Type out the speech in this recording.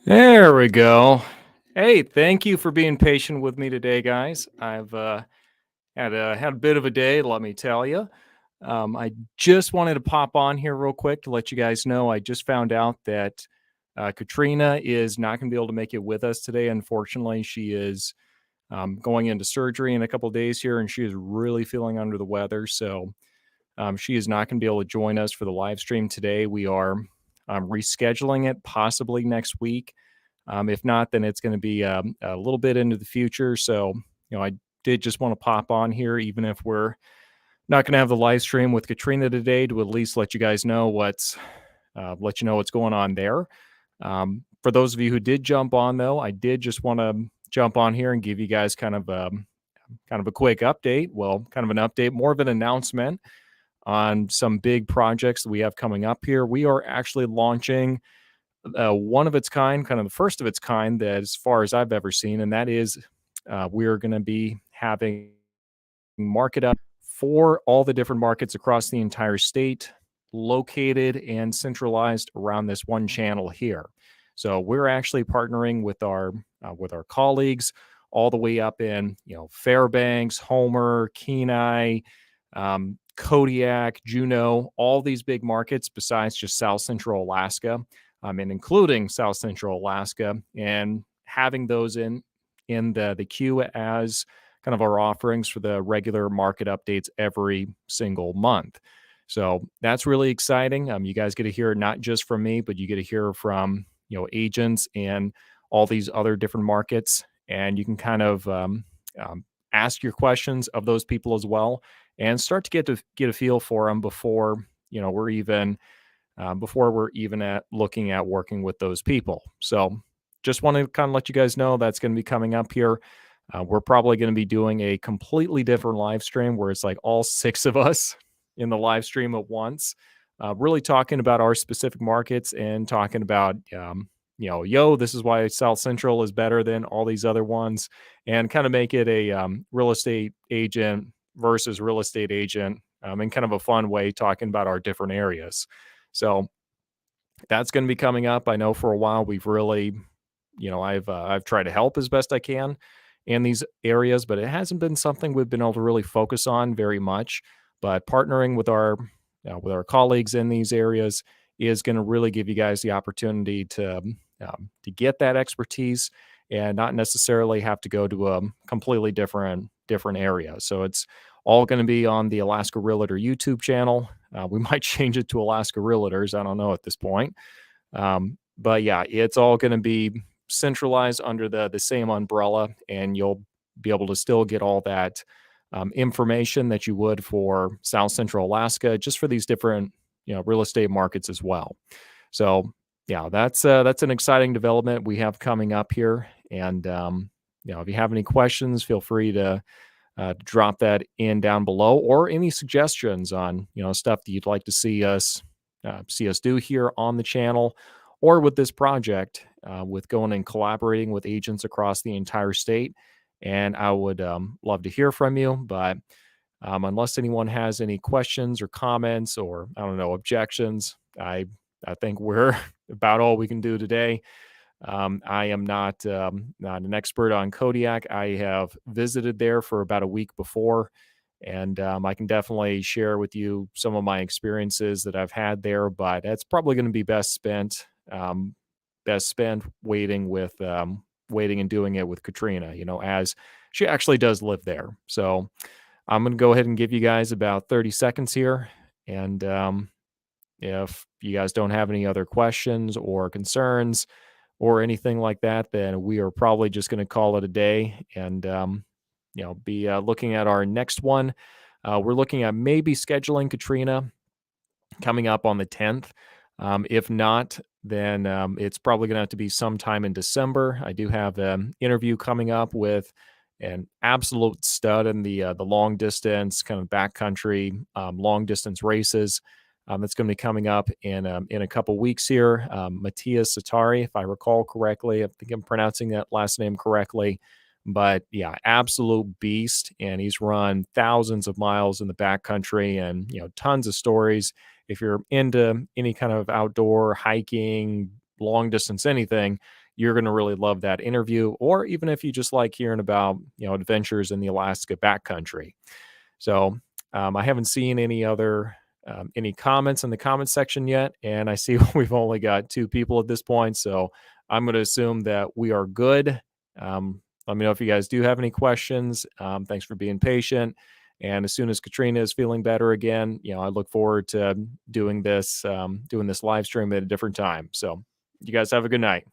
There we go. Hey, thank you for being patient with me today, guys. I've had a bit of a day, let me tell you. I just wanted to pop on here real quick to let you guys know I just found out that Katrina is not going to be able to make it with us today. Unfortunately, she is going into surgery in a couple days here, and she is really feeling under the weather. So she is not going to be able to join us for the live stream today. We are rescheduling it possibly next week. If not, then it's going to be a little bit into the future. So, I did just want to pop on here, even if we're not going to have the live stream with Katrina today, to at least let you guys know what's going on there. For those of you who did jump on, though, I did just want to jump on here and give you guys kind of a quick update. Well, kind of an update, more of an announcement on some big projects that we have coming up here. We are actually launching one of its kind, kind of the first of its kind that, as far as I've ever seen, and that is we're going to be having market up for all the different markets across the entire state, located and centralized around this one channel here. So we're actually partnering with our colleagues all the way up in Fairbanks, Homer, Kenai, Kodiak, Juneau, all these big markets besides just South Central Alaska, and including South Central Alaska, and having those in the queue as kind of our offerings for the regular market updates every single month. So that's really exciting. You guys get to hear not just from me, but you get to hear from agents and all these other different markets, and you can kind of ask your questions of those people as well, and start to get a feel for them before we're even at looking at working with those people. So just want to kind of let you guys know that's going to be coming up here. We're probably going to be doing a completely different live stream where it's like all six of us in the live stream at once, really talking about our specific markets and talking about, this is why South Central is better than all these other ones, and kind of make it a real estate agent versus real estate agent, in kind of a fun way, talking about our different areas. So that's going to be coming up. I know for a while we've really, I've tried to help as best I can in these areas, but it hasn't been something we've been able to really focus on very much. But partnering with our colleagues in these areas is going to really give you guys the opportunity to get that expertise and not necessarily have to go to a completely different area. So it's all going to be on the Alaska Realtor YouTube channel. We might change it to Alaska Realtors. I don't know at this point. But yeah, it's all going to be centralized under the same umbrella, and you'll be able to still get all that information that you would for South Central Alaska, just for these different real estate markets as well. So yeah, that's an exciting development we have coming up here. And if you have any questions, feel free to drop that in down below, or any suggestions on stuff that you'd like to see us do here on the channel or with this project, with going and collaborating with agents across the entire state. And I would love to hear from you. But unless anyone has any questions or comments, or I don't know, objections, I think we're about all we can do today. I am not an expert on Kodiak. I have visited there for about a week before, and I can definitely share with you some of my experiences that I've had there. But it's probably going to be best spent waiting and doing it with Katrina, as she actually does live there. So I'm going to go ahead and give you guys about 30 seconds here. And if you guys don't have any other questions or concerns or anything like that, then we are probably just going to call it a day and, be looking at our next one. We're looking at maybe scheduling Katrina coming up on the 10th. If not, then it's probably going to have to be sometime in December. I do have an interview coming up with an absolute stud in the long distance, kind of backcountry, long distance races. That's going to be coming up in a couple weeks here. Matthias Satari, if I recall correctly, I think I'm pronouncing that last name correctly. But yeah, absolute beast, and he's run thousands of miles in the backcountry, and tons of stories. If you're into any kind of outdoor hiking, long distance, anything, you're going to really love that interview. Or even if you just like hearing about, adventures in the Alaska backcountry. So I haven't seen any comments in the comment section yet, and I see we've only got 2 people at this point. So I'm going to assume that we are good. Let me know if you guys do have any questions. Thanks for being patient. And as soon as Katrina is feeling better again, I look forward to doing this live stream at a different time. So you guys have a good night.